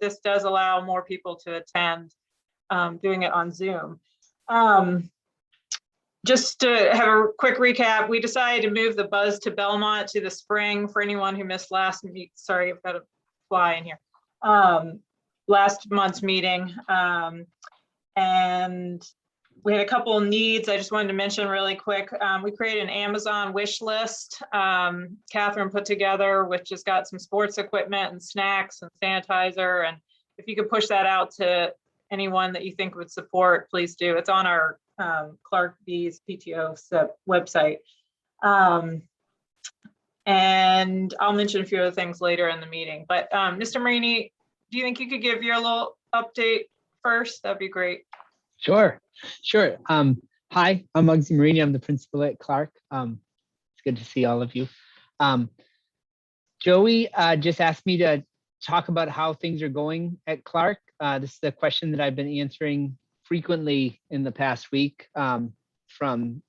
this does allow more people to attend, doing it on Zoom. Just to have a quick recap, we decided to move the Buzz to Belmont to the spring. For anyone who missed last meet, sorry, I've got a fly in here. Last month's meeting, and we had a couple of needs I just wanted to mention really quick. We created an Amazon wish list Catherine put together, which has got some sports equipment and snacks and sanitizer. And if you could push that out to anyone that you think would support, please do. It's on our Clark B's PTO website. And I'll mention a few other things later in the meeting. But Mr. Marini, do you think you could give your little update first? That'd be great. Sure. Hi, I'm Muggsie Marini. I'm the principal at Clark. It's good to see all of you. Joey just asked me to talk about how things are going at Clark. This is a question that I've been answering frequently in the past week. I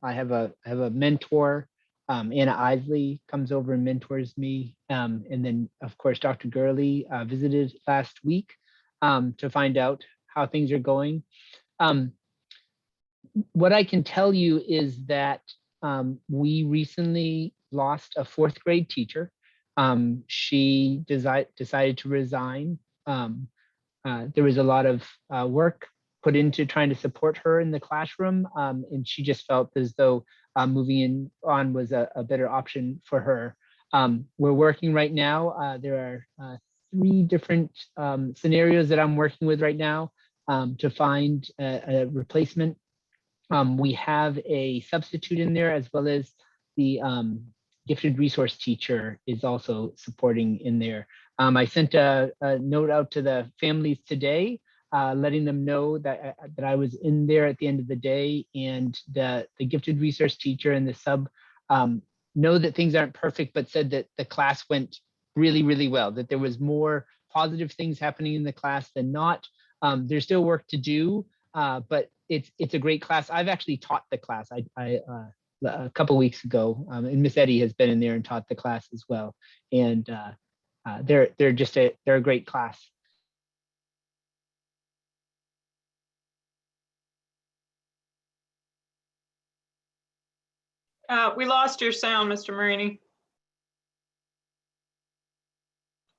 have a mentor, Anna Isley comes over and mentors me. And then of course, Dr. Gurley visited last week to find out how things are going. What I can tell you is that we recently lost a 4th grade teacher. She decided to resign. There was a lot of work put into trying to support her in the classroom, and she just felt as though moving on was a better option for her. We're working right now. There are 3 different scenarios that I'm working with right now to find a replacement. We have a substitute in there, as well as the gifted resource teacher is also supporting in there. I sent a note out to the families today, letting them know that I was in there at the end of the day, and the gifted resource teacher and the sub know that things aren't perfect, but said that the class went really, really well, that there was more positive things happening in the class than not. There's still work to do, but it's a great class. I've actually taught the class. A couple weeks ago, and Miss Eddie has been in there and taught the class as well. And they're a great class. We lost your sound, Mr. Marini.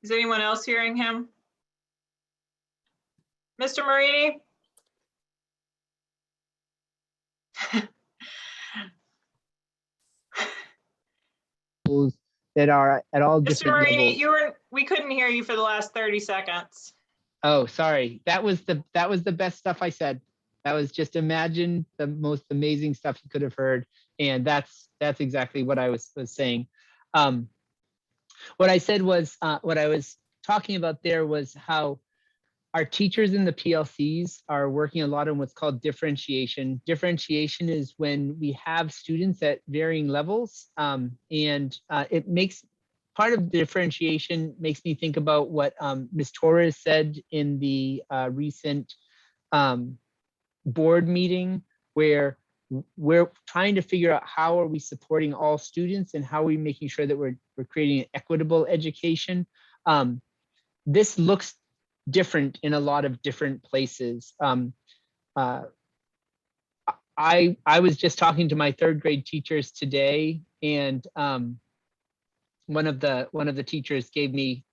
Is anyone else hearing him? Mr. Marini? That are at all different Mr. Marini, levels. we couldn't hear you for the last 30 seconds. Oh, sorry. That was the best stuff I said. That was just imagine the most amazing stuff you could have heard. And that's exactly what I was saying. What I said was, what I was talking about there was how our teachers in the PLCs are working a lot on what's called differentiation. Differentiation is when we have students at varying levels, and it makes part of the differentiation makes me think about what Ms. Torres said in the recent board meeting, where we're trying to figure out how are we supporting all students and how are we making sure that we're creating an equitable education. This looks different in a lot of different places. I was just talking to my 3rd grade teachers today, and one of the teachers gave me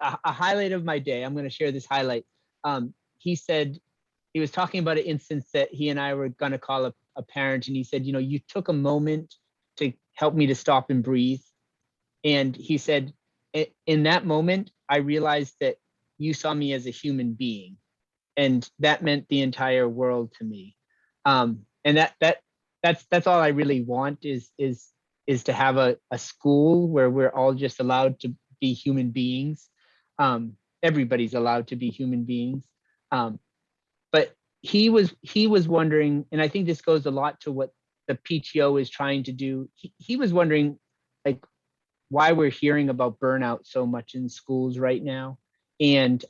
a highlight of my day. I'm going to share this highlight. He said he was talking about an instance that he and I were going to call a parent, and he said, you took a moment to help me to stop and breathe. And he said, in that moment, I realized that you saw me as a human being, and that meant the entire world to me. And that's all I really want is to have a school where we're all just allowed to be human beings. Everybody's allowed to be human beings. But he was wondering, and I think this goes a lot to what the PTO is trying to do. He was wondering, like, why we're hearing about burnout so much in schools right now. And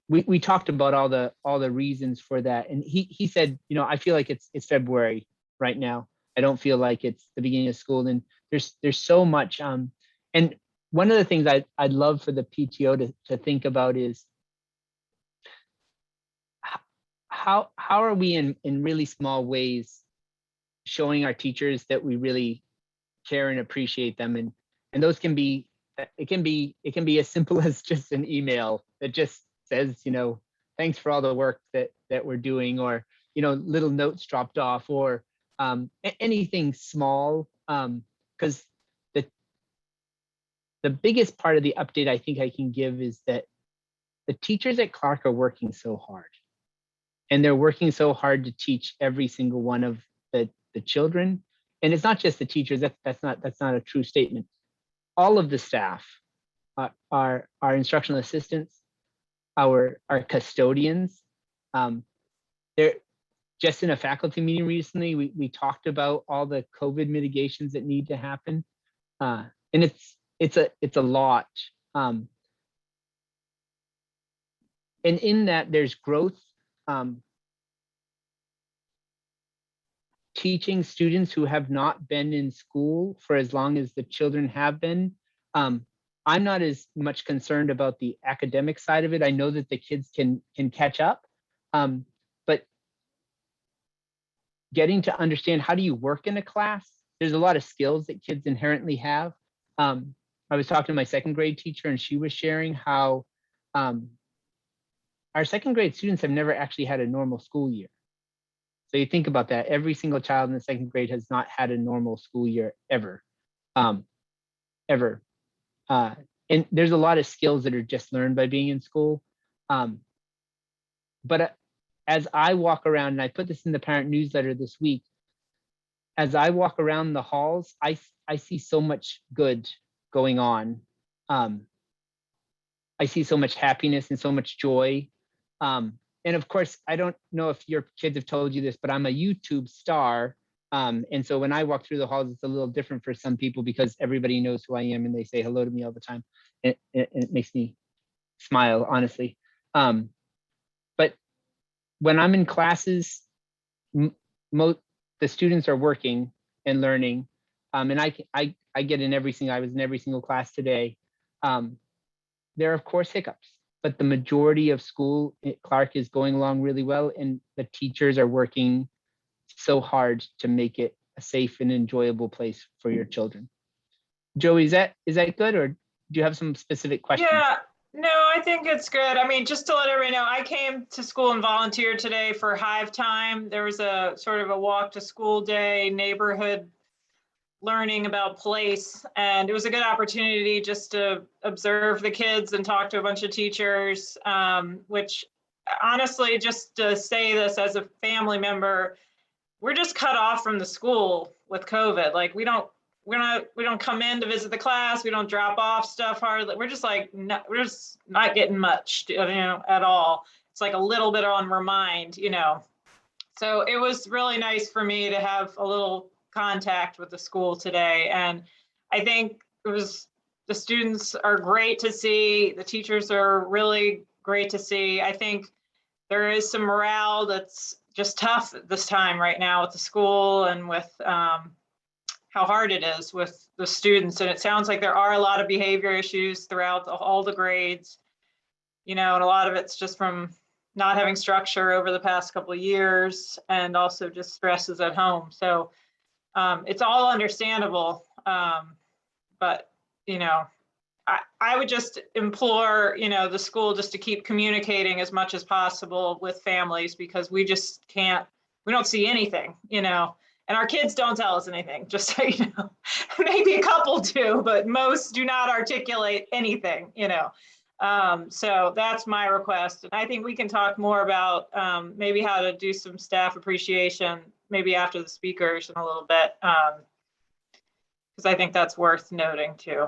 we talked about all the reasons for that. And he said, I feel like it's February right now. I don't feel like it's the beginning of school. And there's so much. And one of the things I'd love for the PTO to think about is how are we in really small ways showing our teachers that we really care and appreciate them, and those can be it can be as simple as just an email that just says, thanks for all the work that we're doing, or little notes dropped off, or anything small, because the biggest part of the update I think I can give is that the teachers at Clark are working so hard, and they're working so hard to teach every single one of the children. And it's not just the teachers. That's not a true statement. All of the staff, our instructional assistants, our custodians. They're just in a faculty meeting recently. We talked about all the COVID mitigations that need to happen, and it's a lot. And in that, there's growth. Teaching students who have not been in school for as long as the children have been. I'm not as much concerned about the academic side of it. I know that the kids can catch up, but getting to understand how do you work in a class. There's a lot of skills that kids inherently have. I was talking to my second grade teacher, and she was sharing how our second grade students have never actually had a normal school year. So you think about that, every single child in the second grade has not had a normal school year ever. And there's a lot of skills that are just learned by being in school. But as I walk around, and I put this in the parent newsletter this week, as I walk around the halls, I see so much good going on. I see so much happiness and so much joy. And of course, I don't know if your kids have told you this, but I'm a YouTube star. And so when I walk through the halls, it's a little different for some people because everybody knows who I am and they say hello to me all the time. And it makes me smile, honestly. But when I'm in classes, the students are working and learning. And I get in I was in every single class today. There are, of course, hiccups, but the majority of school at Clark is going along really well, and the teachers are working so hard to make it a safe and enjoyable place for your children. Joey, is that good, or do you have some specific questions? Yeah, no, I think it's good. I mean, just to let everybody know, I came to school and volunteered today for Hive Time. There was a sort of a walk to school day, neighborhood learning about place, and it was a good opportunity just to observe the kids and talk to a bunch of teachers, which honestly, just to say this as a family member, we're just cut off from the school with COVID. Like we don't come in to visit the class, we don't drop off stuff hardly. We're just like we're just not getting much, at all. It's like a little bit on remind, So it was really nice for me to have a little contact with the school today. And I think the students are great to see. The teachers are really great to see. I think there is some morale that's just tough this time right now with the school and with how hard it is with the students. And it sounds like there are a lot of behavior issues throughout all the grades, and a lot of it's just from not having structure over the past couple of years, and also just stresses at home. So it's all understandable, but I would just implore the school just to keep communicating as much as possible with families, because we just we don't see anything, and our kids don't tell us anything, just so you know. Maybe a couple do, but most do not articulate anything, so that's my request. And I think we can talk more about maybe how to do some staff appreciation, maybe after the speakers in a little bit, because I think that's worth noting too.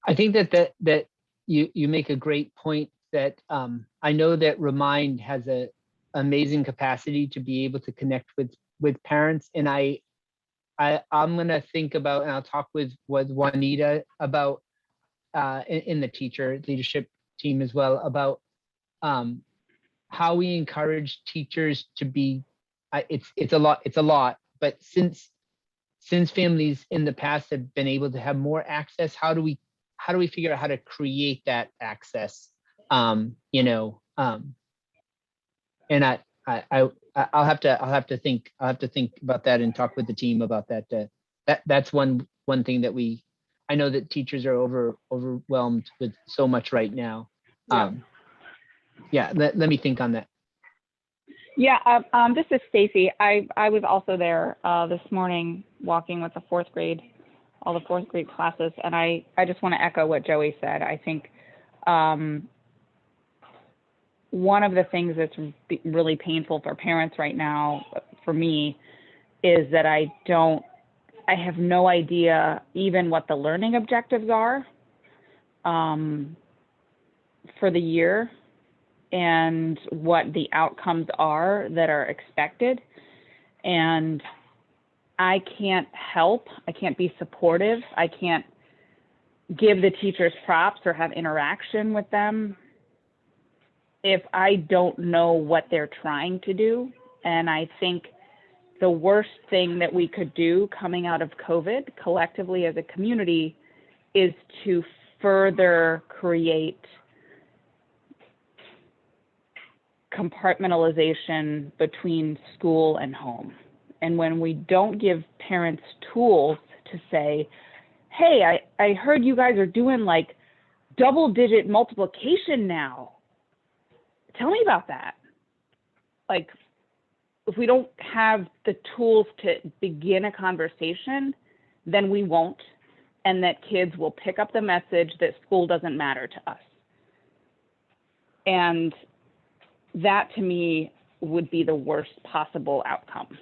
I think that you make a great point, that I know that Remind has a amazing capacity to be able to connect with parents, and I'm gonna think about, and I'll talk with Juanita about in the teacher leadership team as well, about how we encourage teachers to be. It's a lot, but since families in the past have been able to have more access, how do we how do we figure out how to create that access? And I'll have to think about that and talk with the team about that. That's one thing that I know that teachers are overwhelmed with so much right now. Let me think on that. Yeah, this is Stacy. I was also there this morning walking with all the fourth grade classes, and I just want to echo what Joey said. I think one of the things that's really painful for parents right now, for me, is that I have no idea even what the learning objectives are for the year and what the outcomes are that are expected. And I can't help, I can't be supportive, I can't give the teachers props or have interaction with them if I don't know what they're trying to do. And I think the worst thing that we could do coming out of COVID collectively as a community is to further create compartmentalization between school and home. And when we don't give parents tools to say, hey, I heard you guys are doing like double-digit multiplication now. Tell me about that. Like, if we don't have the tools to begin a conversation, then we won't, and that kids will pick up the message that school doesn't matter to us. And that, to me, would be the worst possible outcome.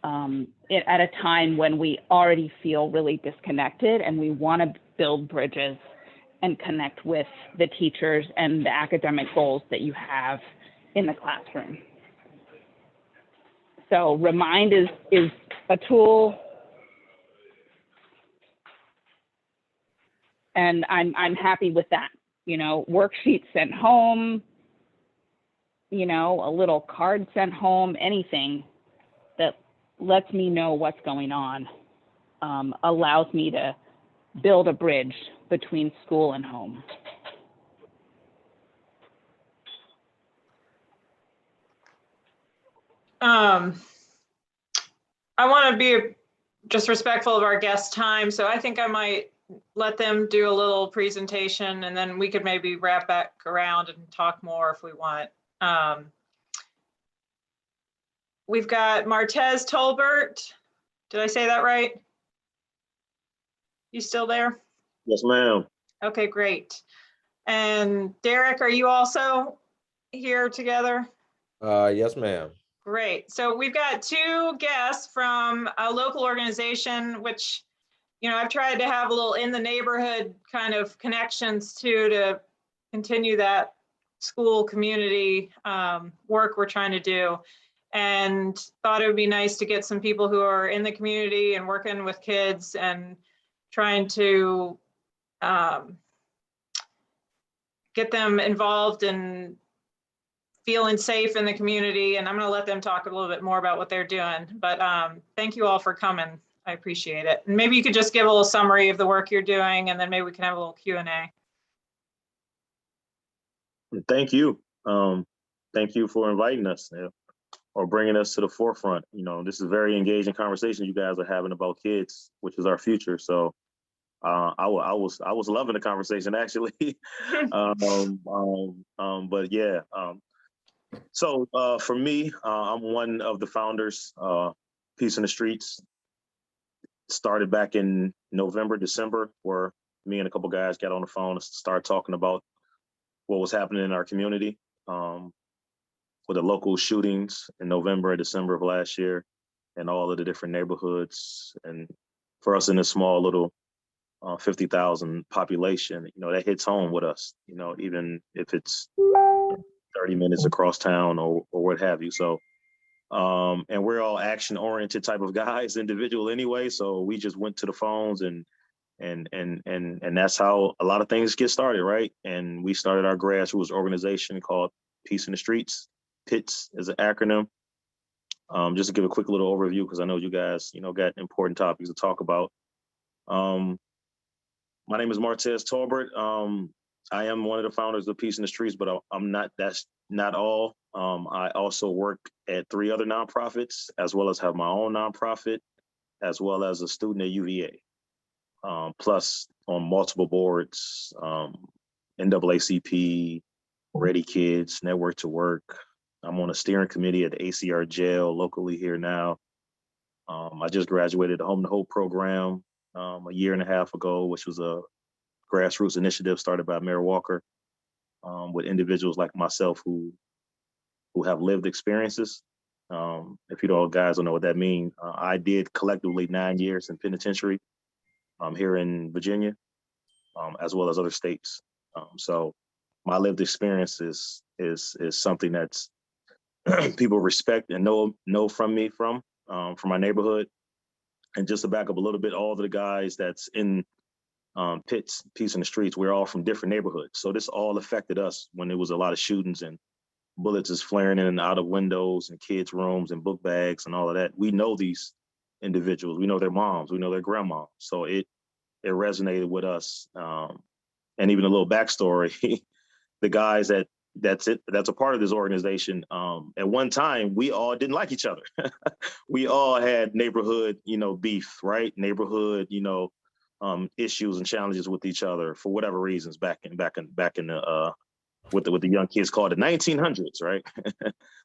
At a time when we already feel really disconnected and we want to build bridges and connect with the teachers and the academic goals that you have in the classroom. So Remind is a tool, and I'm happy with that. You know, worksheets sent home, you know, a little card sent home, anything that lets me know what's going on, allows me to build a bridge between school and home. I want to be just respectful of our guest time, so I think I might let them do a little presentation, and then we could maybe wrap back around and talk more if we want. We've got Martez Tolbert. Did I say that right? You still there? Yes, ma'am. Okay, great. And Derek, are you also here together? Yes, ma'am. Great. So we've got two guests from a local organization, which, you know, I've tried to have a little in the neighborhood kind of connections to continue that school community work we're trying to do. And thought it would be nice to get some people who are in the community and working with kids and trying to get them involved and feeling safe in the community. And I'm going to let them talk a little bit more about what they're doing. But thank you all for coming. I appreciate it. And maybe you could just give a little summary of the work you're doing, and then maybe we can have a little Q&A. Thank you. Thank you for inviting us or bringing us to the forefront. You know, this is a very engaging conversation you guys are having about kids, which is our future. So I was loving the conversation, actually. But yeah. So for me, I'm one of the founders. Peace in the Streets started back in November, December, where me and a couple guys got on the phone and started talking about what was happening in our community with the local shootings in November and December of last year, and all of the different neighborhoods. And for us in this small little 50,000 population, you know, that hits home with us, you know, even if it's 30 minutes across town or what have you. So, and we're all action oriented type of guys, individual anyway. So we just went to the phones and that's how a lot of things get started, right? And we started our grassroots organization called Peace in the Streets. PITS is an acronym. Just to give a quick little overview, because I know you guys, you know, got important topics to talk about. My name is Martez Tolbert. I am one of the founders of Peace in the Streets, but I'm not. That's not all. I also work at 3 other nonprofits, as well as have my own nonprofit, as well as a student at UVA. Plus, on multiple boards, NAACP, Ready Kids, Network to Work. I'm on a steering committee at the ACR jail locally here now. I just graduated the Home to Hope program a year and a half ago, which was a grassroots initiative started by Mayor Walker with individuals like myself who have lived experiences. If you guys don't know what that means, I did collectively 9 years in penitentiary here in Virginia, as well as other states. So my lived experience is something that's people respect and know from me from my neighborhood. And just to back up a little bit, all the guys that's in Peace in the Streets, we're all from different neighborhoods. So this all affected us when there was a lot of shootings and bullets is flaring in and out of windows and kids' rooms and book bags and all of that. We know these individuals. We know their moms. We know their grandma. So it resonated with us. And even a little backstory, the guys that's a part of this organization. At one time, we all didn't like each other. We all had neighborhood, beef, right? Neighborhood, issues and challenges with each other for whatever reasons back in the what the young kids called the 1900s, right?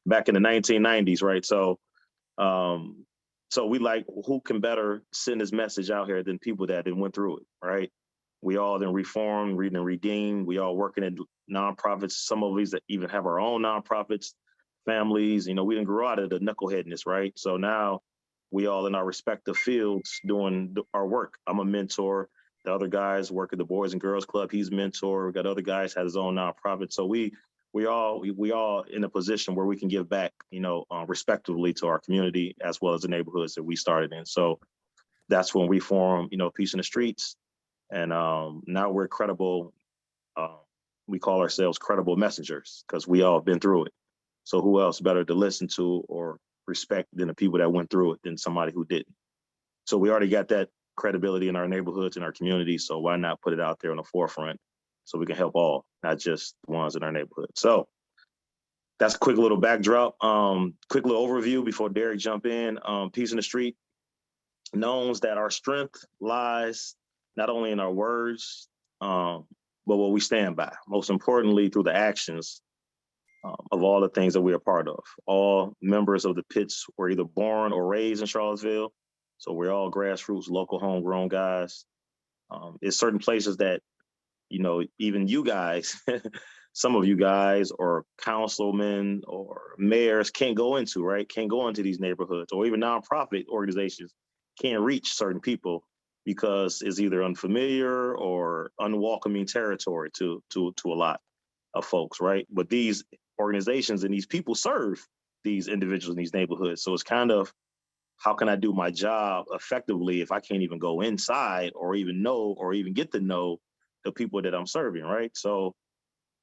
Back in the 1990s, right? So we like, who can better send this message out here than people that went through it, right? We all then reformed, read and redeemed. We all working in nonprofits. Some of these that even have our own nonprofits, families. We didn't grow out of the knuckleheadness, right? So now we all in our respective fields doing our work. I'm a mentor. The other guys work at the Boys and Girls Club. He's a mentor. We got other guys had his own nonprofit. So we all in a position where we can give back, respectively to our community as well as the neighborhoods that we started in. So that's when we formed, Peace in the Streets. And now we're credible. We call ourselves credible messengers because we all have been through it. So who else better to listen to or respect than the people that went through it than somebody who didn't? So we already got that credibility in our neighborhoods and our communities. So why not put it out there on the forefront so we can help all, not just the ones in our neighborhood. So that's a quick little backdrop, quick little overview before Derek jump in. Peace in the Street knows that our strength lies not only in our words, but what we stand by. Most importantly, through the actions of all the things that we are part of. All members of the Pits were either born or raised in Charlottesville. So we're all grassroots, local, homegrown guys. It's certain places that, even you guys, some of you guys or councilmen or mayors can't go into, right? Can't go into these neighborhoods, or even nonprofit organizations can't reach certain people because it's either unfamiliar or unwelcoming territory to a lot of folks, right? But these organizations and these people serve these individuals in these neighborhoods. So it's kind of, how can I do my job effectively if I can't even go inside or even know or even get to know the people that I'm serving, right? So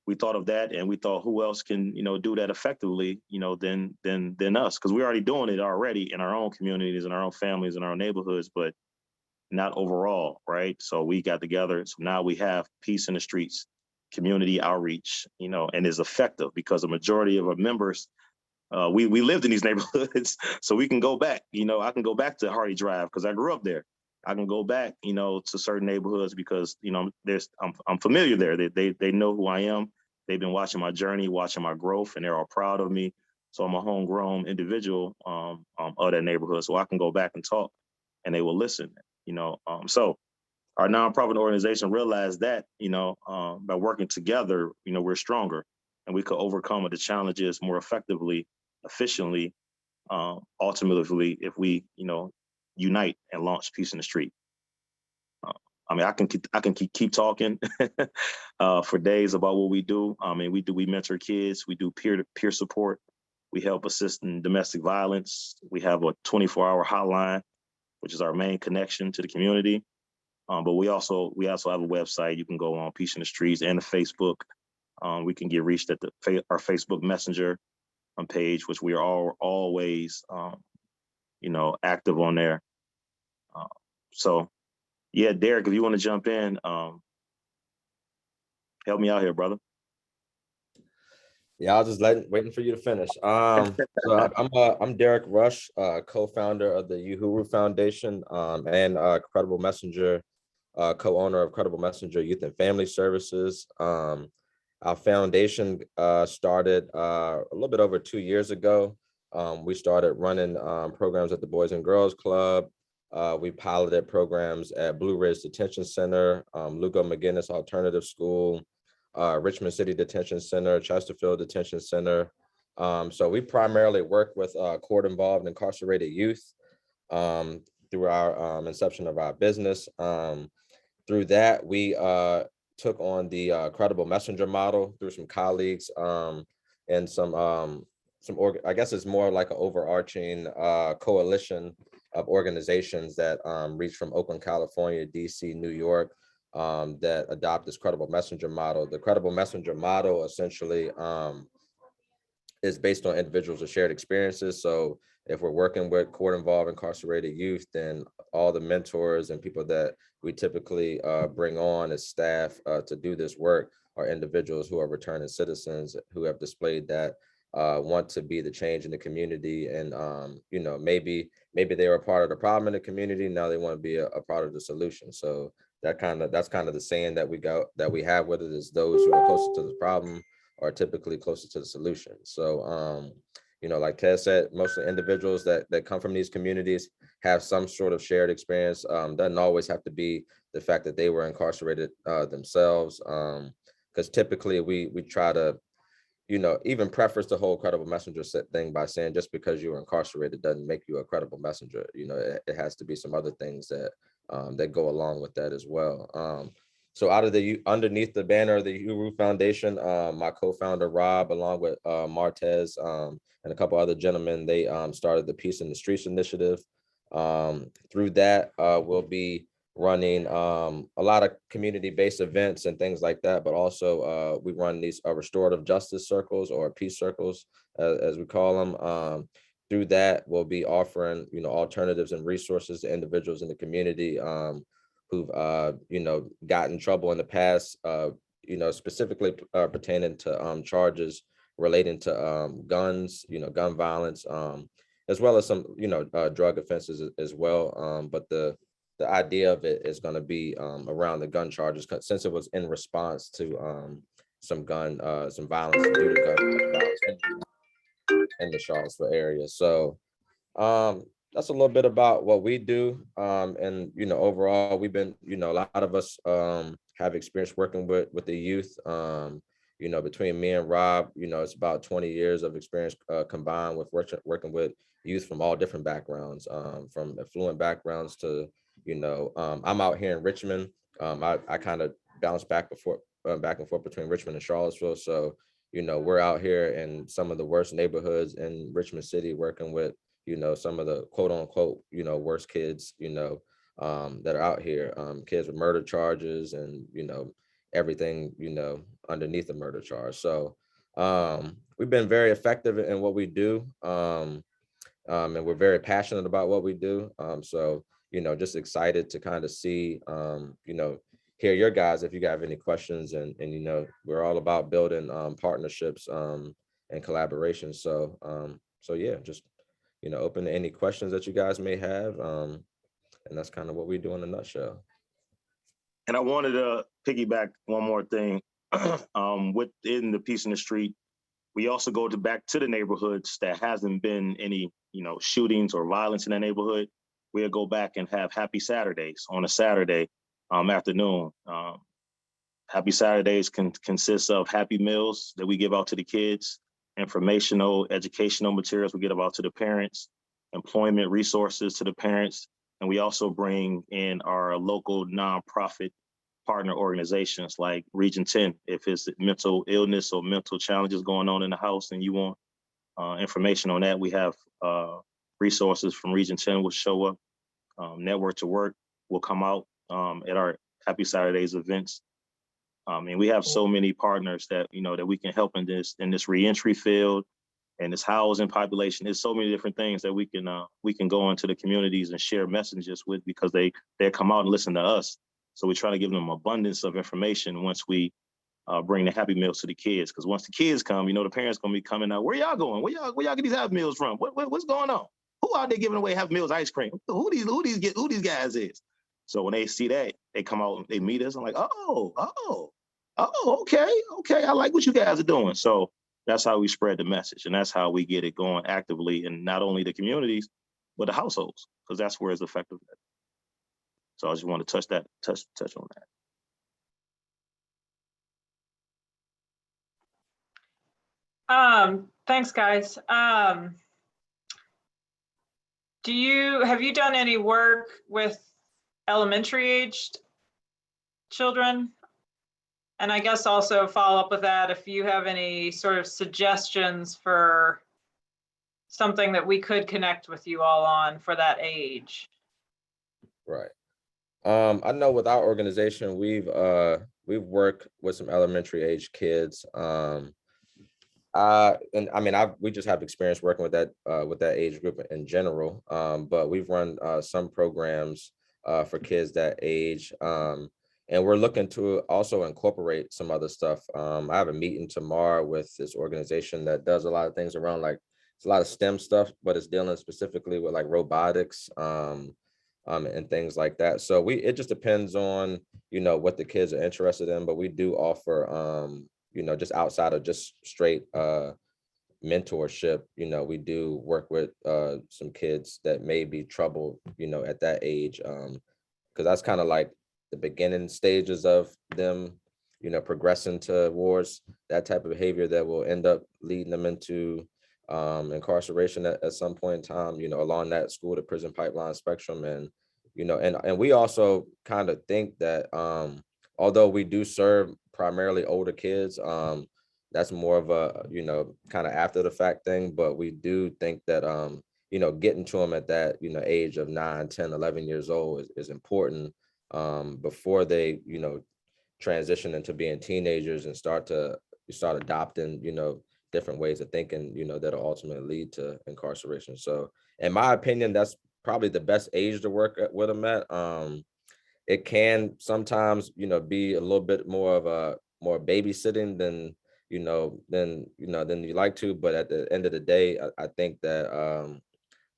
we thought of that, and we thought, who else can, do that effectively, than us? Because we're already doing it already in our own communities, in our own families, in our own neighborhoods, but not overall, right? So we got together. So now we have Peace in the Streets, community outreach, and is effective because the majority of our members, we lived in these neighborhoods, so we can go back. I can go back to Hardy Drive because I grew up there. I can go back, to certain neighborhoods because I'm familiar there. They know who I am. They've been watching my journey, watching my growth, and they're all proud of me. So I'm a homegrown individual of that neighborhood, so I can go back and talk, and they will listen. So our nonprofit organization realized that by working together, we're stronger, and we could overcome the challenges more effectively, efficiently, ultimately, if we, unite and launch Peace in the Street. I can keep talking for days about what we do. We mentor kids, we do peer support, we help assist in domestic violence. We have a 24-hour hotline, which is our main connection to the community. But we also have a website. You can go on Peace in the Streets and the Facebook. We can get reached at our Facebook Messenger page, which we are always active on there. So Yeah, Derek, if you want to jump in, help me out here, brother. Yeah, I was just waiting for you to finish. I'm Derek Rush, co-founder of the Uhuru Foundation, and Credible Messenger, co-owner of Credible Messenger Youth and Family Services. Our foundation started a little bit over 2 years ago. We started running programs at the Boys and Girls Club. We piloted programs at Blue Ridge Detention Center, Lugo McGinnis Alternative School, Richmond City Detention Center, Chesterfield Detention Center. So we primarily work with court-involved incarcerated youth through our inception of our business. Through that, we took on the Credible Messenger model through some colleagues and I guess it's more like an overarching coalition of organizations that reach from Oakland, California, DC, New York, that adopt this Credible Messenger model. The Credible Messenger model essentially is based on individuals with shared experiences. So if we're working with court-involved incarcerated youth, then all the mentors and people that we typically bring on as staff to do this work are individuals who are returning citizens who have displayed that want to be the change in the community. And maybe they were a part of the problem in the community. Now they want to be a part of the solution. So that's kind of the saying that we have, whether it's those who are closer to the problem are typically closer to the solution. So, like Ted said, most of the individuals that come from these communities have some sort of shared experience. Doesn't always have to be the fact that they were incarcerated themselves, because typically we try to, even preface the whole credible messenger thing by saying just because you were incarcerated doesn't make you a credible messenger. It has to be some other things that that go along with that as well. So underneath the banner of the Uhuru Foundation, my co-founder Rob, along with Martez and a couple other gentlemen, they started the Peace in the Streets initiative. Through that, we'll be running a lot of community-based events and things like that, but also we run these restorative justice circles, or peace circles, as we call them. Through that, we'll be offering alternatives and resources to individuals in the community who've got in trouble in the past, specifically pertaining to charges relating to guns, gun violence, as well as some drug offenses as well. But the idea of it is going to be around the gun charges, since it was in response to some violence due to gun violence in the Charlottesville area. So that's a little bit about what we do. And overall, we've been, a lot of us have experience working with the youth. Between me and Rob, it's about 20 years of experience combined with working with youth from all different backgrounds, from affluent backgrounds to, I'm out here in Richmond. I kind of bounce back and forth between Richmond and Charlottesville. So, we're out here in some of the worst neighborhoods in Richmond City working with, some of the quote unquote, worst kids, that are out here, kids with murder charges and, everything, underneath the murder charge. So we've been very effective in what we do. And we're very passionate about what we do. So, just excited to kind of see, hear your guys if you have any questions, and we're all about building partnerships and collaboration. So yeah, just open to any questions that you guys may have. And that's kind of what we do in a nutshell. And I wanted to piggyback one more thing. Within the Peace in the Street, we also go back to the neighborhoods that hasn't been any, shootings or violence in that neighborhood. We'll go back and have Happy Saturdays on a Saturday afternoon. Happy Saturdays consists of happy meals that we give out to the kids, informational, educational materials we give out to the parents, employment resources to the parents, and we also bring in our local nonprofit partner organizations like Region 10. If it's mental illness or mental challenges going on in the house and you want information on that, we have resources from Region 10 will show up. Network to Work will come out at our Happy Saturdays events. And we have so many partners that, that we can help in this reentry field, and it's housing population. There's so many different things that we can go into the communities and share messages with, because they come out and listen to us. So we try to give them abundance of information once we bring the Happy Meals to the kids. Because once the kids come, the parents gonna be coming out. Where y'all going? Where y'all get these Happy Meals from? What's going on? Who out there giving away Happy Meals ice cream? Who these guys is? So when they see that, they come out and they meet us. I'm like, oh, okay. I like what you guys are doing. So that's how we spread the message, and that's how we get it going actively in not only the communities, but the households, because that's where it's effective. So I just want to touch on that. Thanks, guys. Have you done any work with elementary aged children? And I guess also follow up with that, if you have any sort of suggestions for something that we could connect with you all on for that age. Right. I know with our organization, we've worked with some elementary age kids. And I mean, we just have experience working with that age group in general. But we've run some programs for kids that age. And we're looking to also incorporate some other stuff. I have a meeting tomorrow with this organization that does a lot of things around, like, it's a lot of STEM stuff, but it's dealing specifically with like robotics and things like that. So it just depends on, what the kids are interested in, but we do offer, just outside of just straight mentorship, we do work with some kids that may be troubled, at that age, because that's kind of like the beginning stages of them, progressing towards that type of behavior that will end up leading them into incarceration at some point in time, along that school to prison pipeline spectrum. And, and we also kind of think that although we do serve primarily older kids, that's more of a, kind of after the fact thing, but we do think that, getting to them at that, age of 9, 10, 11 years old is important before they, transition into being teenagers and start adopting, different ways of thinking, that'll ultimately lead to incarceration. So in my opinion, that's probably the best age to work with them at. It can sometimes, be a little bit more babysitting than you like to, but at the end of the day, I think that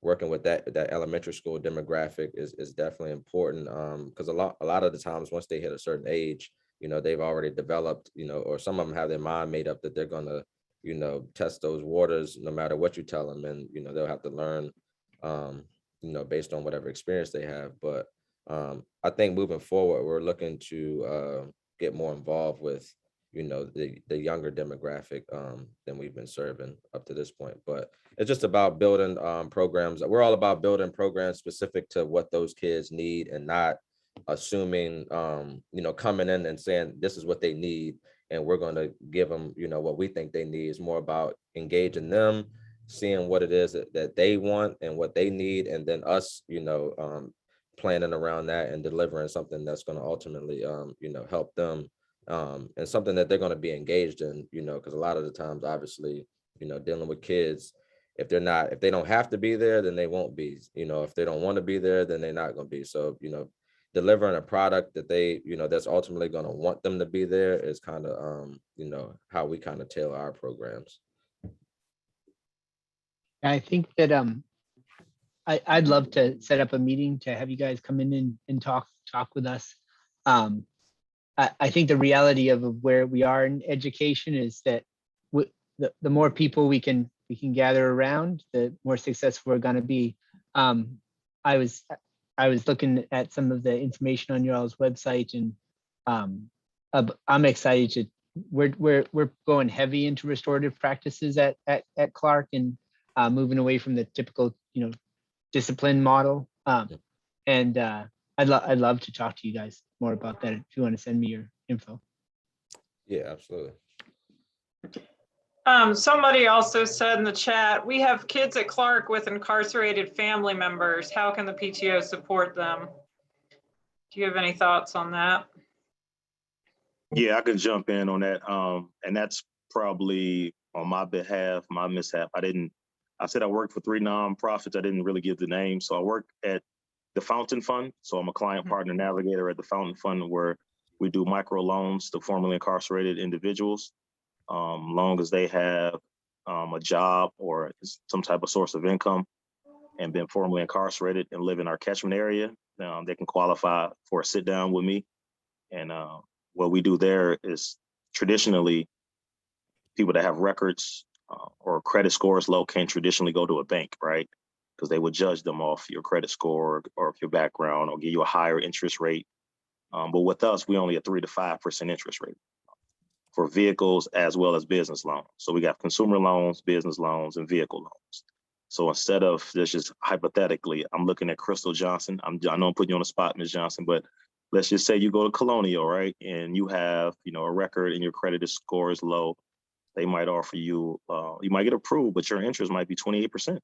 working with that elementary school demographic is definitely important, because a lot of the times once they hit a certain age, they've already developed, or some of them have their mind made up that they're gonna, test those waters no matter what you tell them, and they'll have to learn, based on whatever experience they have. But I think moving forward, we're looking to get more involved with, the younger demographic than we've been serving up to this point. But it's just about building programs. We're all about building programs specific to what those kids need, and not assuming, coming in and saying this is what they need and we're going to give them, what we think they need. Is more about engaging them, seeing what it is that they want and what they need, and then us, planning around that and delivering something that's going to ultimately, help them, and something that they're going to be engaged in, because a lot of the times, obviously, dealing with kids, if they don't have to be there, then they won't be. If they don't want to be there, then they're not going to be. So, delivering a product that they, that's ultimately going to want them to be there is kind of, how we kind of tailor our programs. I think that I'd love to set up a meeting to have you guys come in and talk with us. I think the reality of where we are in education is that the more people we can gather around, the more successful we're going to be. I was looking at some of the information on your all's website, and I'm excited to. We're going heavy into restorative practices at Clark, and moving away from the typical discipline model. And I'd love to talk to you guys more about that if you want to send me your info. Yeah, absolutely. Somebody also said in the chat, we have kids at Clark with incarcerated family members. How can the PTO support them? Do you have any thoughts on that? Yeah, I can jump in on that. And that's probably on my behalf, my mishap. I said I worked for 3 nonprofits. I didn't really give the name. So I work at the Fountain Fund. So I'm a client partner navigator at the Fountain Fund, where we do micro loans to formerly incarcerated individuals, long as they have a job or some type of source of income and been formerly incarcerated and live in our catchment area. They can qualify for a sit down with me. And what we do there is traditionally people that have records or credit scores low can't traditionally go to a bank, right? Because they would judge them off your credit score or your background or give you a higher interest rate. But with us, we only a 3 to 5% interest rate for vehicles as well as business loans. So we got consumer loans, business loans, and vehicle loans. So instead of this, just hypothetically, I'm looking at Crystal Johnson. I know I'm putting you on the spot, Ms. Johnson, but let's just say you go to Colonial, right? And you have, a record and your credit score is low. They might offer you, you might get approved, but your interest might be 28%,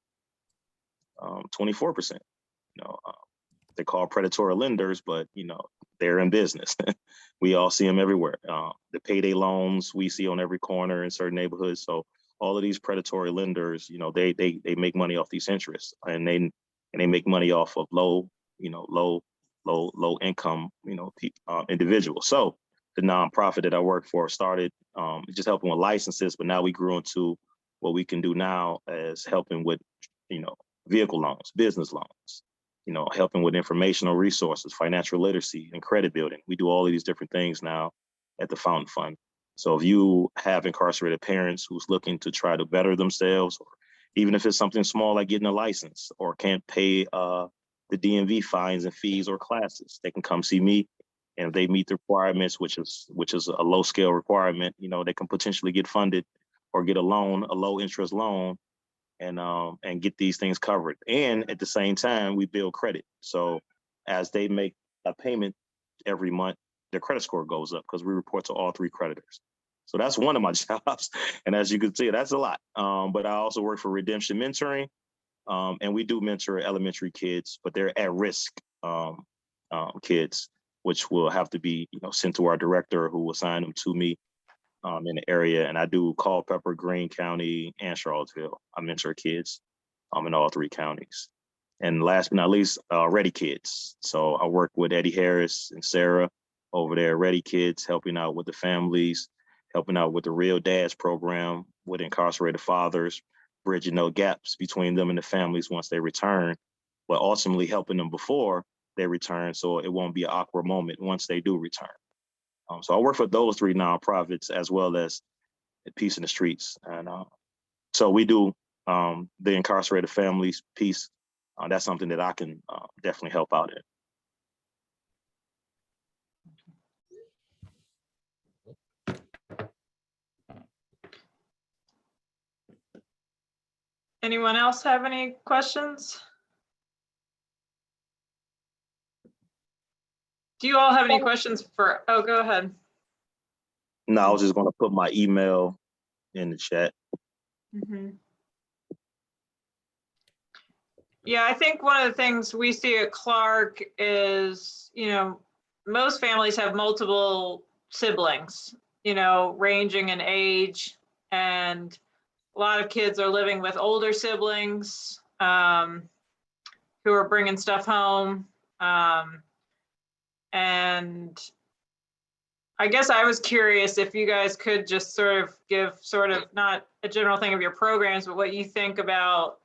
24%. They call predatory lenders, but they're in business. We all see them everywhere. The payday loans we see on every corner in certain neighborhoods. So all of these predatory lenders, they make money off these interests, and they make money off of low income, individuals. So the nonprofit that I work for started just helping with licenses, but now we grew into what we can do now as helping with, vehicle loans, business loans, helping with informational resources, financial literacy, and credit building. We do all of these different things now at the Fountain Fund. So if you have incarcerated parents who's looking to try to better themselves, or even if it's something small like getting a license or can't pay the DMV fines and fees or classes, they can come see me. And if they meet the requirements, which is a low scale requirement, they can potentially get funded or get a loan, a low interest loan, and get these things covered. And at the same time, we build credit. So as they make a payment every month, their credit score goes up because we report to all 3 creditors. So that's one of my jobs. And as you can see, that's a lot. But I also work for Redemption Mentoring. And we do mentor elementary kids, but they're at risk kids, which will have to be sent to our director, who will assign them to me in the area. And I do Culpeper, Greene County, and Charlottesville. I mentor kids in all 3 counties. And last but not least, Ready Kids. So I work with Eddie Harris and Sarah over there at Ready Kids, helping out with the families, helping out with the Real Dads program with incarcerated fathers, bridging no gaps between them and the families once they return, but ultimately helping them before they return, so it won't be an awkward moment once they do return. So I work for those 3 nonprofits as well as Peace in the Streets. And so we do the incarcerated families piece. That's something that I can definitely help out in. Anyone else have any questions? Do you all have any questions for, oh, go ahead. No, I was just going to put my email in the chat. Mm-hmm. Yeah, I think one of the things we see at Clark is, most families have multiple siblings, ranging in age, and a lot of kids are living with older siblings who are bringing stuff home. And I guess I was curious if you guys could just sort of give not a general thing of your programs, but what you think about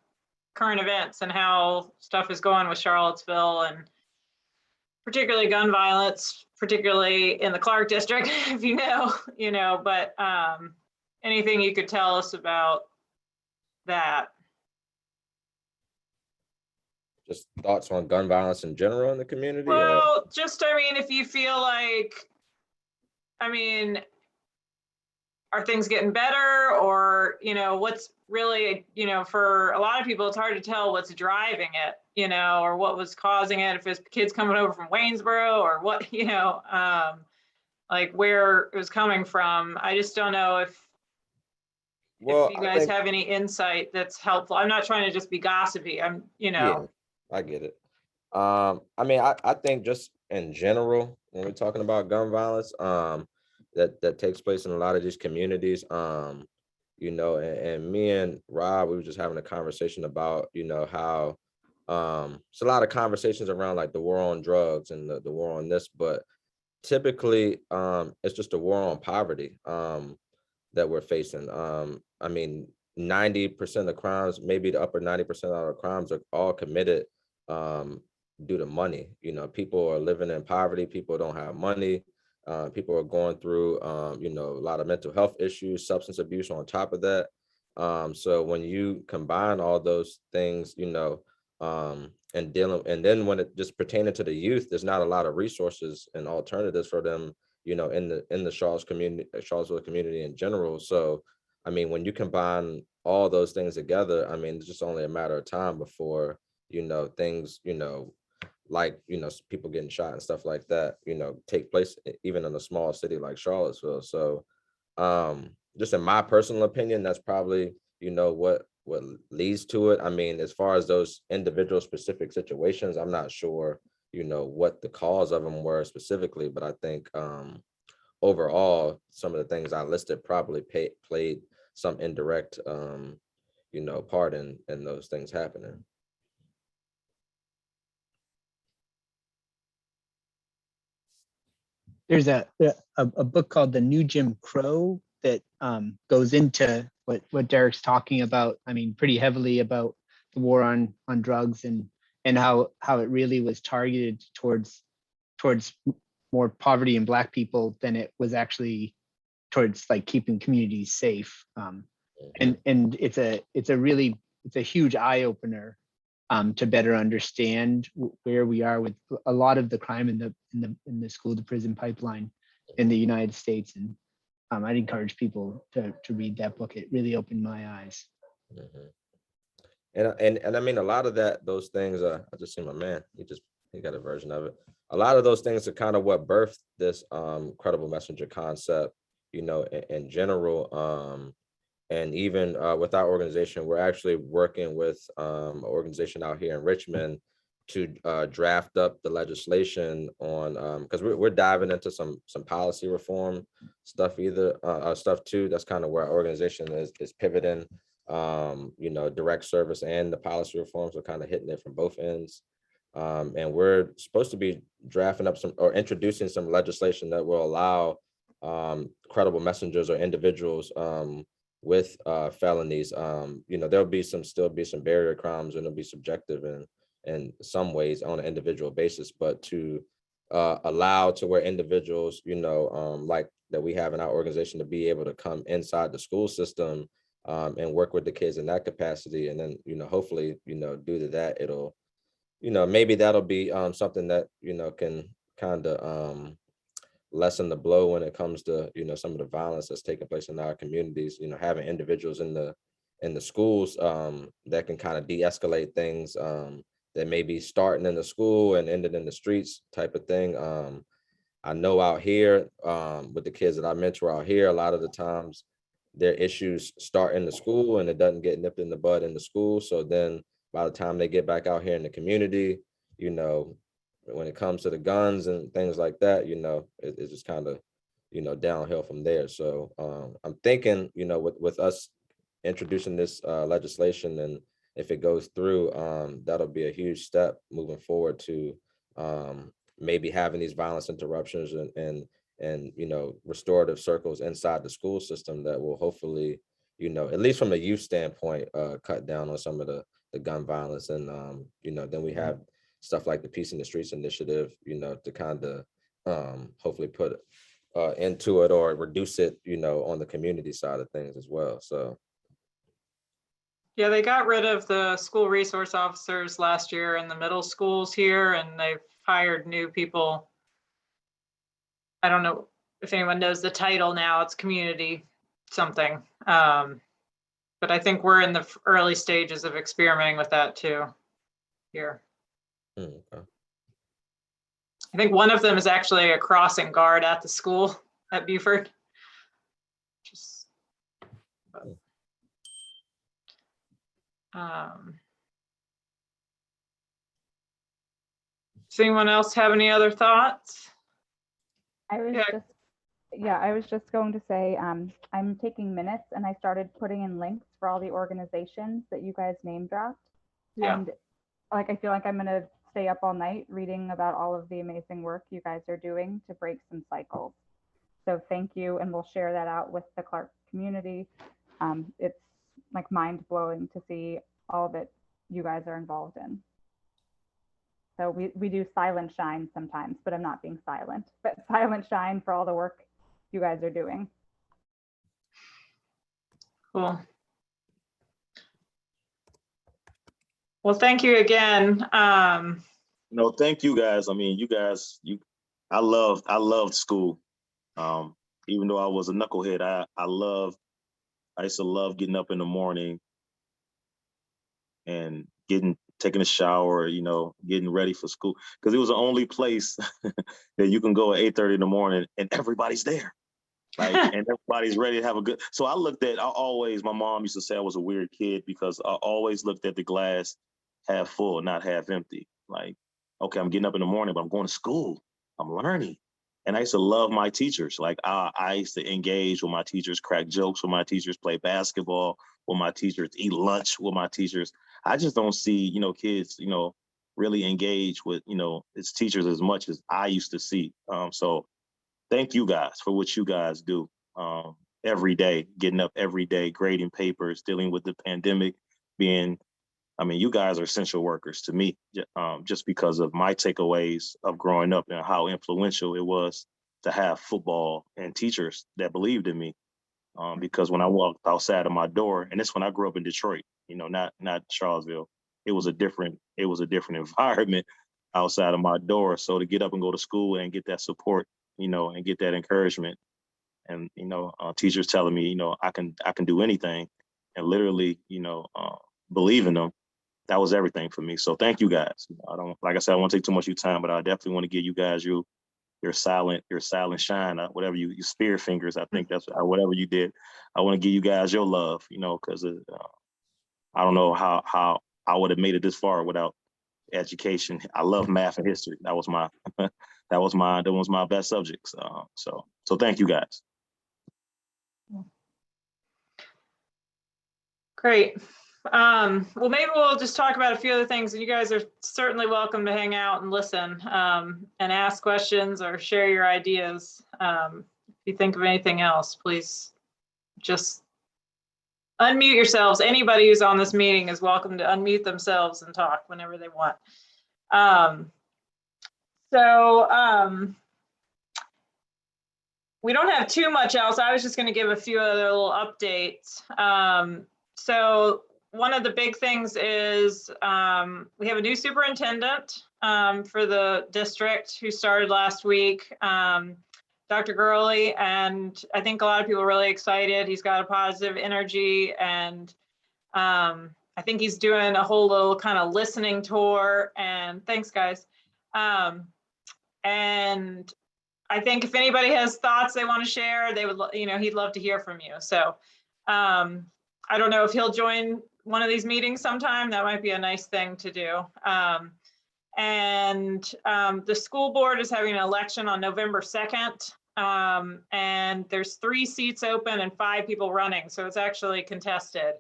current events and how stuff is going with Charlottesville, and particularly gun violence, particularly in the Clark district, if but anything you could tell us about that. Just thoughts on gun violence in general in the community? Well, if you feel like, are things getting better, or, what's really, for a lot of people, it's hard to tell what's driving it, or what was causing it, if it's kids coming over from Waynesboro or what, like where it was coming from. I just don't know if you guys have any insight that's helpful. I'm not trying to just be gossipy. Yeah, I get it. I think just in general, when we're talking about gun violence, that takes place in a lot of these communities, you know, and me and Rob, we were just having a conversation about, you know, how it's a lot of conversations around like the war on drugs and the war on this, but typically it's just a war on poverty that we're facing. I mean, 90% of crimes, maybe the upper 90% of the crimes are all committed due to money. You know, people are living in poverty, people don't have money, people are going through, you know, a lot of mental health issues, substance abuse on top of that. So when you combine all those things, you know, and dealing, and then when it just pertaining to the youth, there's not a lot of resources and alternatives for them, you know, in the Charlottesville community in general. So, I mean, when you combine all those things together, I mean, it's just only a matter of time before, you know, things, you know, like, you know, people getting shot and stuff like that, you know, take place even in a small city like Charlottesville. So, just in my personal opinion, that's probably, you know, what leads to it. I mean, as far as those individual specific situations, I'm not sure, you know, what the cause of them were specifically, but I think overall, some of the things I listed probably played some indirect, you know, part in those things happening. There's a book called The New Jim Crow that goes into what Derek's talking about. I mean, pretty heavily about the war on drugs and how it really was targeted towards more poverty in Black people than it was actually towards like keeping communities safe. And it's a huge eye opener to better understand where we are with a lot of the crime in the school to prison pipeline in the United States. And I'd encourage people to read that book. It really opened my eyes. And I mean, a lot of those things, I just see my man, he got a version of it. A lot of those things are kind of what birthed this credible messenger concept, you know, in general. And even with our organization, we're actually working with an organization out here in Richmond to draft up the legislation on, because we're diving into some policy reform stuff stuff too. That's kind of where our organization is pivoting. You know, direct service and the policy reforms are kind of hitting it from both ends. And we're supposed to be drafting up introducing some legislation that will allow credible messengers or individuals with felonies. You know, there'll still be some barrier crimes, and it'll be subjective in some ways on an individual basis, but to allow to where individuals, you know, like that we have in our organization, to be able to come inside the school system and work with the kids in that capacity. And then, you know, hopefully, you know, due to that, it'll, you know, maybe that'll be something that, you know, can kind of lessen the blow when it comes to, you know, some of the violence that's taking place in our communities. You know, having individuals in the schools that can kind of de-escalate things that may be starting in the school and ending in the streets type of thing. I know out here with the kids that I mentor out here, a lot of the times their issues start in the school and it doesn't get nipped in the bud in the school. So then by the time they get back out here in the community, you know, when it comes to the guns and things like that, you know, it's just kind of, you know, downhill from there. So I'm thinking, you know, with us introducing this legislation, and if it goes through, that'll be a huge step moving forward to maybe having these violence interruptions and you know, restorative circles inside the school system that will hopefully, you know, at least from a youth standpoint, cut down on some of the gun violence. And you know, then we have stuff like the Peace in the Streets initiative, you know, to kind of hopefully put into it or reduce it, you know, on the community side of things as well. So Yeah, they got rid of the school resource officers last year in the middle schools here, and they've hired new people. I don't know if anyone knows the title now, it's community something. But I think we're in the early stages of experimenting with that too here. okay. I think one of them is actually a crossing guard at the school at Beaufort. Just, does anyone else have any other thoughts? I was Yeah. just Yeah, I was just going to say, I'm taking minutes and I started putting in links for all the organizations that you guys name dropped. Yeah. And like, I feel like I'm gonna stay up all night reading about all of the amazing work you guys are doing to break some cycles. So thank you, and we'll share that out with the Clark community. It's like mind blowing to see all that you guys are involved in. So we do silent shine sometimes, but I'm not being silent, but silent shine for all the work you guys are doing. Cool. Well, thank you again. No, thank you guys. I mean, I loved school. Even though I was a knucklehead, I used to love getting up in the morning and taking a shower, getting ready for school. Because it was the only place that you can go at 8:30 in the morning and everybody's there. Like, and everybody's ready to have a good. So my mom used to say I was a weird kid because I always looked at the glass half full, not half empty. Like, okay, I'm getting up in the morning, but I'm going to school. I'm learning. And I used to love my teachers. Like, I used to engage with my teachers, crack jokes with my teachers, play basketball with my teachers, eat lunch with my teachers. I just don't see, kids, really engage with, its teachers as much as I used to see. So thank you guys for what you guys do every day, getting up every day, grading papers, dealing with the pandemic, you guys are essential workers to me, just because of my takeaways of growing up and how influential it was to have football and teachers that believed in me. Because when I walked outside of my door, and this when I grew up in Detroit, not Charlottesville, it was a different environment outside of my door. So to get up and go to school and get that support, and get that encouragement, and teachers telling me, I can do anything, and literally, believe in them. That was everything for me. So thank you guys. I don't, like I said, I won't take too much of your time, but I definitely want to give you guys your silent shine, whatever your spear fingers. I think that's whatever you did. I want to give you guys your love, because I don't know how I would have made it this far without education. I love math and history. That was my that was my best subjects. So thank you guys. Great. Well, maybe we'll just talk about a few other things, and you guys are certainly welcome to hang out and listen, and ask questions or share your ideas. If you think of anything else, please just unmute yourselves. Anybody who's on this meeting is welcome to unmute themselves and talk whenever they want. We don't have too much else. I was just going to give a few other little updates. So one of the big things is we have a new superintendent for the district who started last week, Dr. Gurley, and I think a lot of people are really excited. He's got a positive energy, and I think he's doing a whole little kind of listening tour, and thanks guys. And I think if anybody has thoughts they want to share, they would, he'd love to hear from you. So I don't know if he'll join one of these meetings sometime. That might be a nice thing to do. The school board is having an election on November 2nd. And there's 3 seats open and 5 people running. So it's actually contested.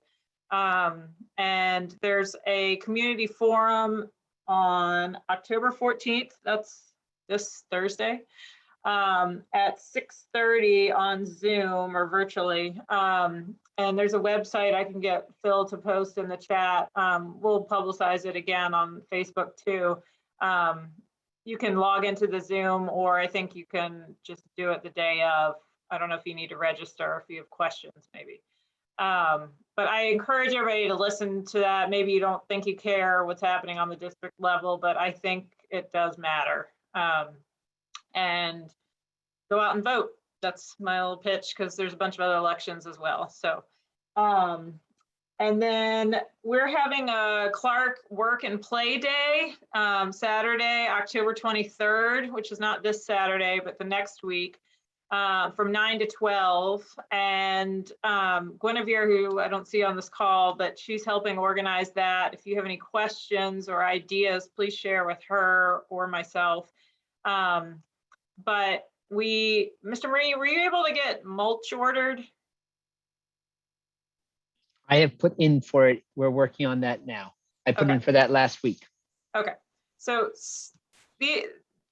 And there's a community forum on October 14th. That's this Thursday. At 6:30 on Zoom or virtually. And there's a website I can get Phil to post in the chat. We'll publicize it again on Facebook too. You can log into the Zoom, or I think you can just do it the day of. I don't know if you need to register or if you have questions maybe. But I encourage everybody to listen to that. Maybe you don't think you care what's happening on the district level, but I think it does matter. And go out and vote. That's my little pitch, because there's a bunch of other elections as well. So, and then we're having a Clark Work and Play Day Saturday, October 23rd, which is not this Saturday, but the next week, from 9 to 12. And Guinevere, who I don't see on this call, but she's helping organize that. If you have any questions or ideas, please share with her or myself. But Mr. Marini, were you able to get mulch ordered? I have put in for it. We're working on that now. I put in Okay. for that last week. Okay, so the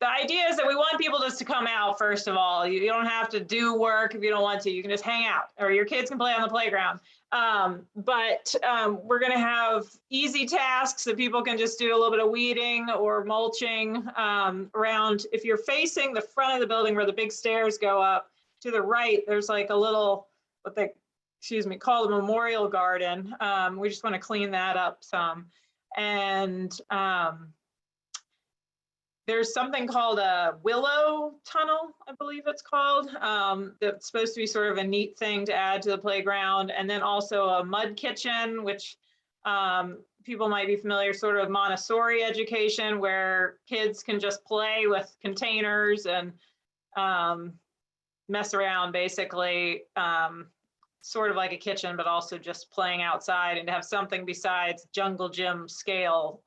idea is that we want people just to come out, first of all. You don't have to do work if you don't want to. You can just hang out, or your kids can play on the playground. But we're gonna have easy tasks that people can just do a little bit of weeding or mulching around. If you're facing the front of the building where the big stairs go up, to the right, there's like a little, what they, call the memorial garden. We just wanna clean that up some. And there's something called a willow tunnel, I believe it's called, that's supposed to be sort of a neat thing to add to the playground. And then also a mud kitchen, which people might be familiar, sort of Montessori education, where kids can just play with containers and mess around, basically. Sort of like a kitchen, but also just playing outside, and to have something besides jungle gym scale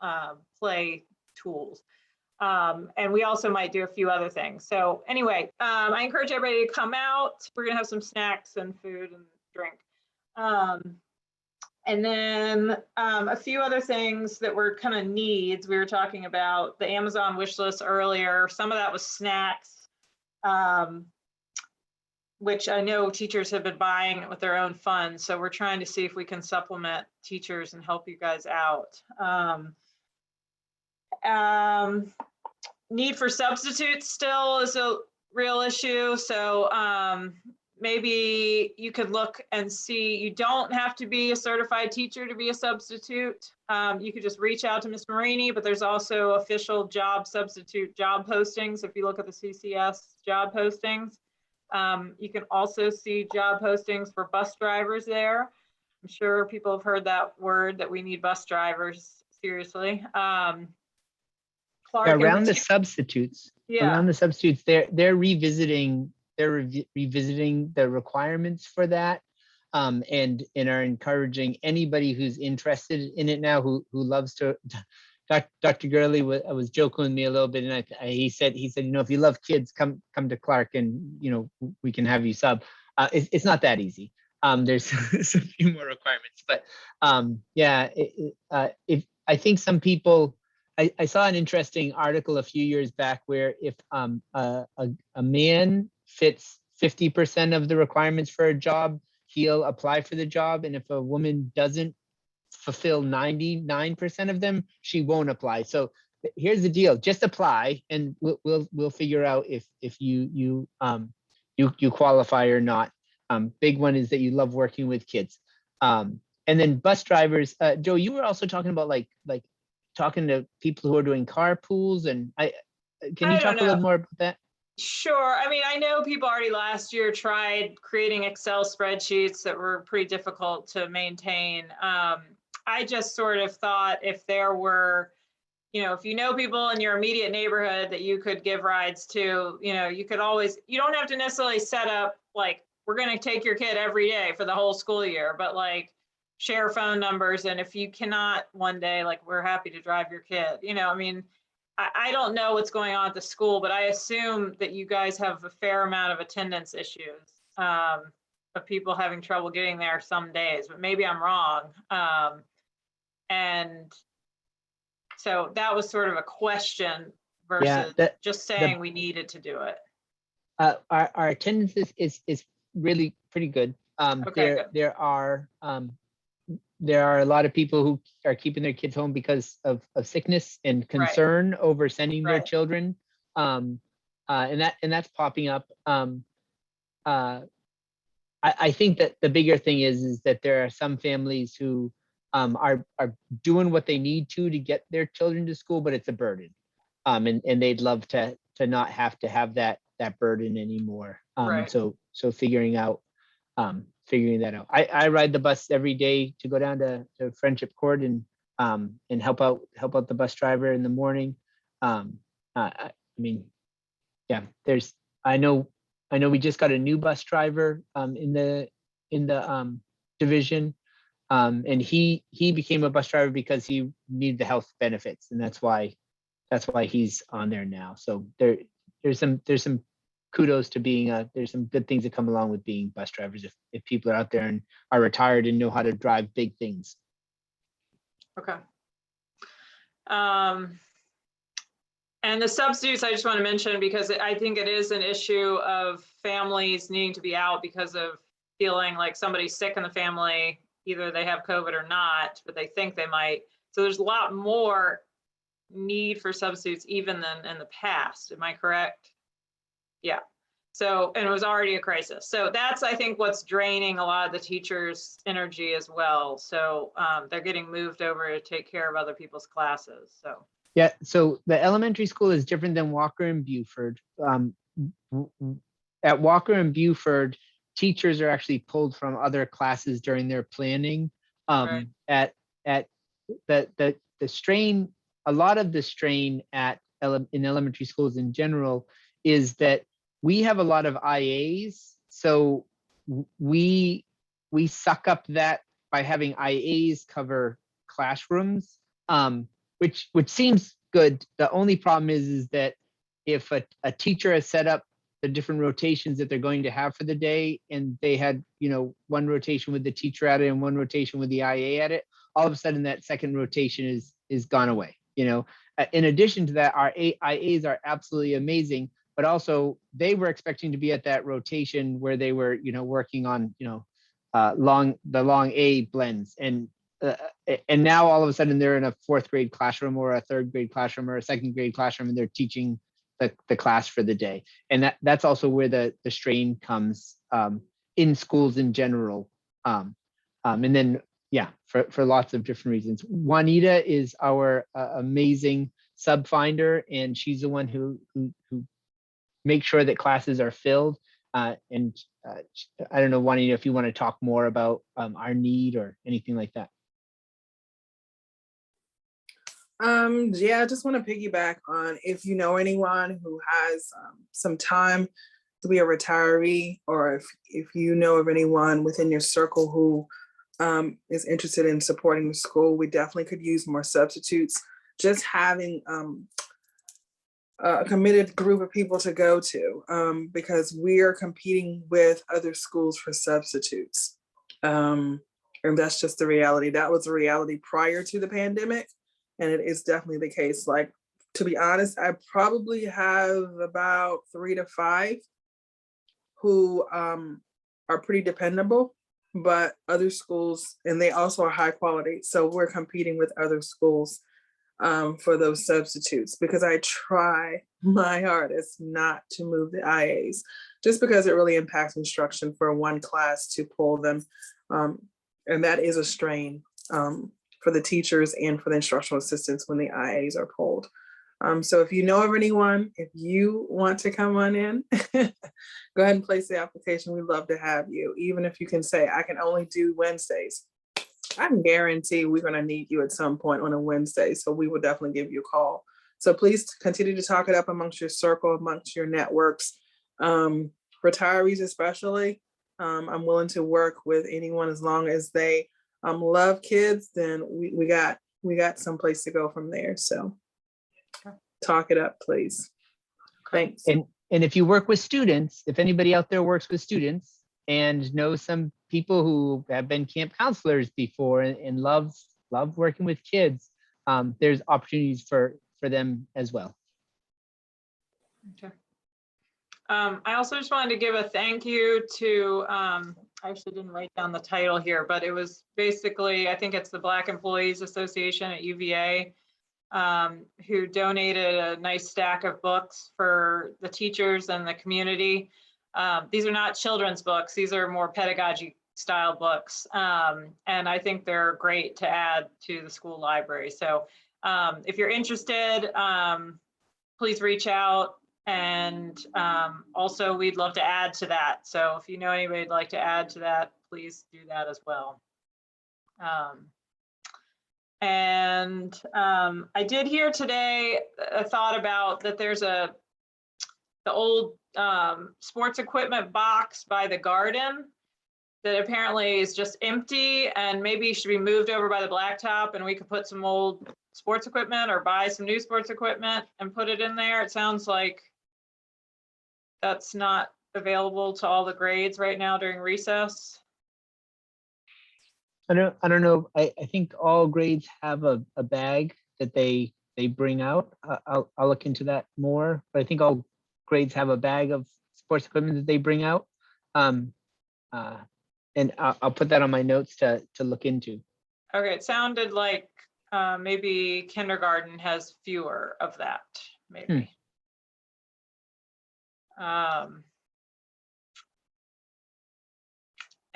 play tools. And we also might do a few other things. So anyway, I encourage everybody to come out. We're gonna have some snacks and food and drink. And then a few other things that were kind of needs. We were talking about the Amazon wish list earlier. Some of that was snacks. Which I know teachers have been buying with their own funds. So we're trying to see if we can supplement teachers and help you guys out. Need for substitutes still is a real issue. So maybe you could look and see, you don't have to be a certified teacher to be a substitute. You could just reach out to Ms. Marini, but there's also official substitute job postings. If you look at the CCS job postings. You can also see job postings for bus drivers there. I'm sure people have heard that word, that we need bus drivers, seriously. Clark, Around the substitutes, they're revisiting the requirements for that, and are encouraging anybody who's interested in it now, who loves to. Dr. Gurley was joking with me a little bit, and he said, if you love kids, come to Clark, and we can have you sub. It's not that easy. There's a few more requirements, but if I think some people, I saw an interesting article a few years back where if a man fits 50% of the requirements for a job, he'll apply for the job, and if a woman doesn't fulfill 99% of them, she won't apply. So here's the deal: just apply, and we'll figure out if you qualify or not. Big one is that you love working with kids. And then bus drivers. Joe, you were also talking about like talking to people who are doing carpools, and can you talk a little more about that? Sure. I mean, I know people already last year tried creating Excel spreadsheets that were pretty difficult to maintain. I just sort of thought if there were, if people in your immediate neighborhood that you could give rides to, you could always, you don't have to necessarily set up like, we're going to take your kid every day for the whole school year, but like share phone numbers. And if you cannot one day, like, we're happy to drive your kid, I mean, I don't know what's going on at the school, but I assume that you guys have a fair amount of attendance issues, of people having trouble getting there some days, but maybe I'm wrong. And so that was sort of a question versus just saying we needed to do it. Our attendance is really pretty good. Okay, good. There are a lot of people who are keeping their kids home because of sickness and concern over sending their children, and that's popping up. I think that the bigger thing is that there are some families who are doing what they need to get their children to school, but it's a burden, and they'd love to not have to have that burden anymore. So figuring that out. I ride the bus every day to go down to Friendship Court and help out the bus driver in the morning. I mean, yeah, I know we just got a new bus driver in the division, and he became a bus driver because he needed the health benefits, and that's why he's on there now. So there's some kudos to being there's some good things that come along with being bus drivers if people are out there and are retired and know how to drive big things. Okay. And the substitutes, I just want to mention, because I think it is an issue of families needing to be out because of feeling like somebody's sick in the family, either they have COVID or not, but they think they might. So there's a lot more need for substitutes even than in the past. Am I correct? Yeah. So, and it was already a crisis. So that's, I think, what's draining a lot of the teachers' energy as well. So they're getting moved over to take care of other people's classes. So. Yeah, so the elementary school is different than Walker and Buford. At Walker and Buford, teachers are actually pulled from other classes during their planning. Right. At the strain, a lot of the strain in elementary schools in general is that we have a lot of IAs, so we suck up that by having IAs cover classrooms. Which seems good. The only problem is that if a teacher has set up the different rotations that they're going to have for the day, and they had, one rotation with the teacher at it and one rotation with the IA at it, all of a sudden that second rotation is gone away. In addition to that, our IAs are absolutely amazing, but also they were expecting to be at that rotation where they were, working on, the long A blends, and now all of a sudden they're in a 4th grade classroom or a 3rd grade classroom or a 2nd grade classroom, and they're teaching the class for the day. And that's also where the strain comes in schools in general. And then, yeah, for lots of different reasons. Juanita is our amazing sub finder, and she's the one who makes sure that classes are filled. And I don't know, Juanita, if you want to talk more about our need or anything like that. Yeah, I just want to piggyback on, if you know anyone who has some time to be a retiree, or if you know of anyone within your circle who is interested in supporting the school, we definitely could use more substitutes. Just having a committed group of people to go to, because we are competing with other schools for substitutes. And that's just the reality. That was the reality prior to the pandemic. And it is definitely the case. Like, to be honest, I probably have about 3 to 5 who are pretty dependable, but other schools, and they also are high quality. So we're competing with other schools for those substitutes, because I try my hardest not to move the IAs, just because it really impacts instruction for one class to pull them. And that is a strain for the teachers and for the instructional assistants when the IAs are pulled. So if you know of anyone, if you want to come on in, go ahead and place the application. We'd love to have you. Even if you can say, I can only do Wednesdays, I can guarantee we're going to need you at some point on a Wednesday. So we will definitely give you a call. So please continue to talk it up amongst your circle, amongst your networks, retirees especially. I'm willing to work with anyone as long as they love kids. Then we got some place to go from there. So talk it up, please. Thanks. And if you work with students, if anybody out there works with students and knows some people who have been camp counselors before and love working with kids, there's opportunities for them as well. Okay. I also just wanted to give a thank you to, I actually didn't write down the title here, but it was basically, I think it's the Black Employees Association at UVA, who donated a nice stack of books for the teachers and the community. These are not children's books. These are more pedagogy style books. And I think they're great to add to the school library. So if you're interested, please reach out. And also we'd love to add to that. So if you know anybody would like to add to that, please do that as well. I did hear today a thought about that there's the old sports equipment box by the garden that apparently is just empty and maybe should be moved over by the blacktop, and we could put some old sports equipment or buy some new sports equipment and put it in there. It sounds like that's not available to all the grades right now during recess. I don't know. I think all grades have a bag that they bring out. I'll look into that more, but I think all grades have a bag of sports equipment that they bring out. And I'll put that on my notes to look into. Okay, it sounded like maybe kindergarten has fewer of that, maybe.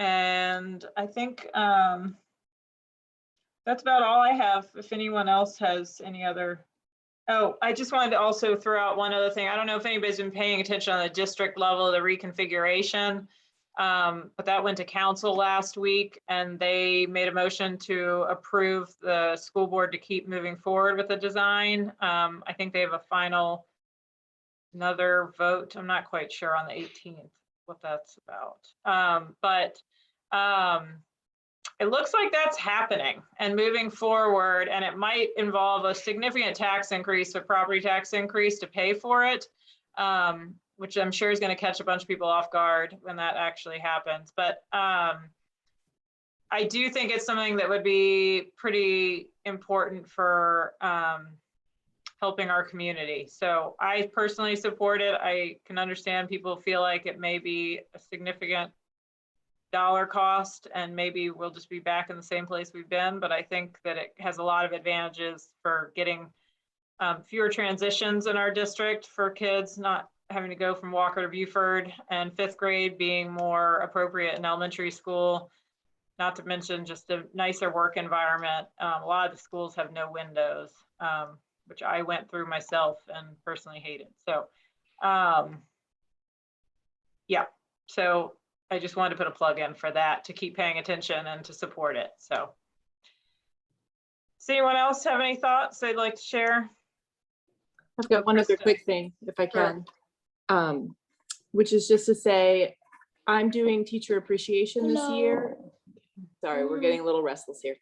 And I think that's about all I have. If anyone else has any other. Oh, I just wanted to also throw out one other thing. I don't know if anybody's been paying attention on the district level, the reconfiguration, but that went to council last week and they made a motion to approve the school board to keep moving forward with the design. I think they have a final, another vote. I'm not quite sure on the 18th what that's about. But it looks like that's happening and moving forward, and it might involve a significant tax increase, a property tax increase to pay for it, which I'm sure is going to catch a bunch of people off guard when that actually happens. But I do think it's something that would be pretty important for helping our community. So I personally support it. I can understand people feel like it may be a significant dollar cost and maybe we'll just be back in the same place we've been, but I think that it has a lot of advantages for getting fewer transitions in our district for kids not having to go from Walker to Buford, and 5th grade being more appropriate in elementary school, not to mention just a nicer work environment. A lot of the schools have no windows, which I went through myself and personally hated. So yeah, so I just wanted to put a plug in for that, to keep paying attention and to support it. So does anyone else have any thoughts they'd like to share? I've got one other quick thing, if I can, which is just to say, I'm doing teacher appreciation this year. Sorry, we're getting a little restless here.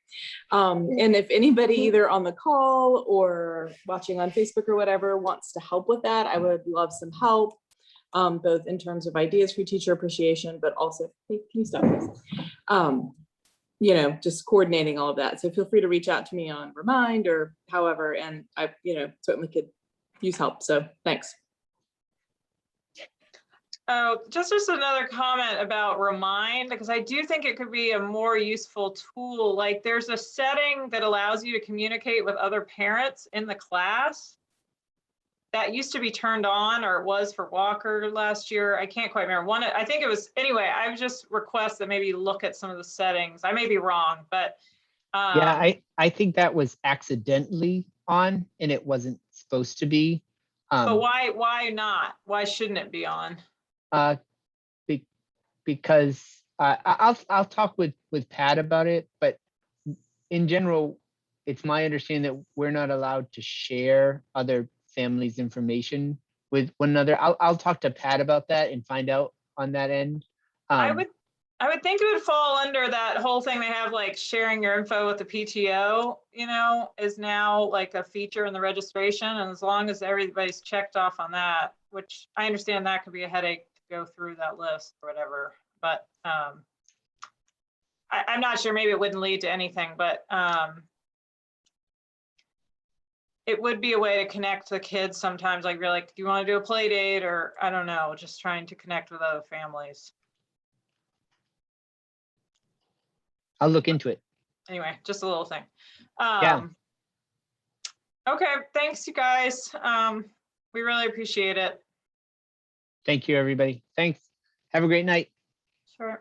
And if anybody either on the call or watching on Facebook or whatever wants to help with that, I would love some help. Both in terms of ideas for teacher appreciation, but also, hey, can you stop this? You know, just coordinating all of that. So feel free to reach out to me on Remind or however, and I, certainly could use help. So thanks. Oh, just another comment about Remind, because I do think it could be a more useful tool. Like there's a setting that allows you to communicate with other parents in the class. That used to be turned on, or it was for Walker last year. I can't quite remember. I think it was, anyway, I would just request that maybe look at some of the settings. I may be wrong, but. Yeah, I think that was accidentally on and it wasn't supposed to be. But why not? Why shouldn't it be on? Because I'll talk with Pat about it, but in general, it's my understanding that we're not allowed to share other families' information with one another. I'll talk to Pat about that and find out on that end. I would think it would fall under that whole thing they have, like sharing your info with the PTO, is now like a feature in the registration. And as long as everybody's checked off on that, which I understand that could be a headache to go through that list or whatever, but I'm not sure, maybe it wouldn't lead to anything, but it would be a way to connect the kids sometimes, like you're like, do you want to do a play date, or I don't know, just trying to connect with other families. I'll look into it. Anyway, just a little thing. Yeah. Okay, thanks you guys. We really appreciate it. Thank you, everybody. Thanks. Have a great night. Sure.